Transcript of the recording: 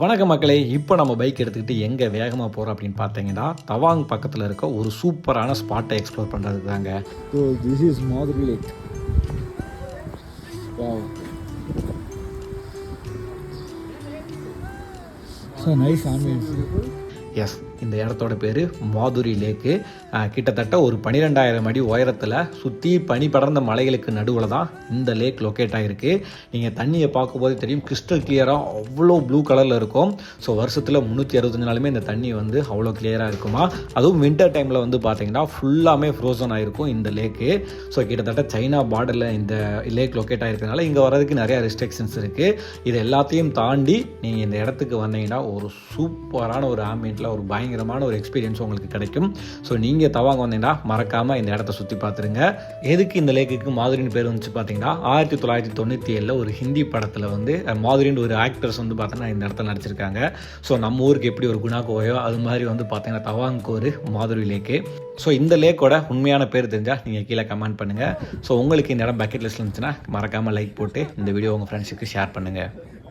வணக்க மக்களே, இப்போ நம்ம பைக் எடுத்துக்கிட்டு எங்கே வேகமாக போகிறோம் அப்படின்னு பார்த்தீங்கன்னா, தவாங் பக்கத்தில் இருக்க ஒரு சூப்பரான ஸ்பாட்டை எக்ஸ்ப்ளோர் பண்ணுறதுக்கு தாங்க. So this is Madhuri Lake. Wow. So nice ambience. Yes, இந்த இடத்தோட பேர் மாதுரி லேக்கு. கிட்டத்தட்ட ஒரு 12,000 அடி உயரத்தில் சுற்றி பனி படர்ந்த மலைகளுக்கு நடுவில் தான் இந்த லேக் லொக்கேட் ஆகிருக்கு. நீங்கள் தண்ணியை பார்க்கும்போது தெரியும், கிறிஸ்டல் கிளியராக அவ்வளோ ப்ளூ கலரில் இருக்கும். ஸோ வருஷத்தில் 365 நாளுமே இந்த தண்ணி வந்து அவ்வளோ கிளியராக இருக்குமா. அதுவும் வின்டர் டைமில் வந்து பார்த்தீங்கன்னா ஃபுல்லாமே ஃப்ரோசன் ஆகிருக்கும் இந்த லேக்கு. ஸோ கிட்டத்தட்ட சைனா பார்டரில் இந்த லேக் லொக்கேட் ஆகிருக்கிறதுனால இங்கே வர்றதுக்கு நிறையா ரெஸ்ட்ரிக்ஷன்ஸ் இருக்குது. இது எல்லாத்தையும் தாண்டி நீங்கள் இந்த இடத்துக்கு வந்தீங்கன்னா ஒரு சூப்பரான ஒரு ஆம்பியன்ட்டில் ஒரு பயங்கரமான ஒரு எக்ஸ்பீரியன்ஸ் உங்களுக்கு கிடைக்கும். ஸோ நீங்கள் தவாங்க வந்தீங்கன்னா மறக்காமல் இந்த இடத்த சுற்றி பார்த்துருங்க. எதுக்கு இந்த லேக்குக்கு மாதுரின்னு பேர் வந்துச்சு பார்த்தீங்கன்னா, 1997 ஒரு ஹிந்தி படத்தில் வந்து மாதுரின்னு ஒரு ஆக்டர்ஸ் வந்து பார்த்தீங்கன்னா இந்த இடத்துல நடிச்சிருக்காங்க. ஸோ நம்ம ஊருக்கு எப்படி ஒரு குணா கோயோ அது மாதிரி வந்து பார்த்தீங்கன்னா தவாங்க்கு ஒரு மாதுரி லேக்கு. ஸோ இந்த லேக்கோட உண்மையான பேர் தெரிஞ்சால் நீங்கள் கீழே கமெண்ட் பண்ணுங்கள். ஸோ உங்களுக்கு இந்த இடம் பக்கெட் லிஸ்ட்டில் இருந்துச்சுன்னா மறக்காமல் லைக் போட்டு இந்த வீடியோ உங்கள் ஃப்ரெண்ட்ஸுக்கு ஷேர் பண்ணுங்கள்.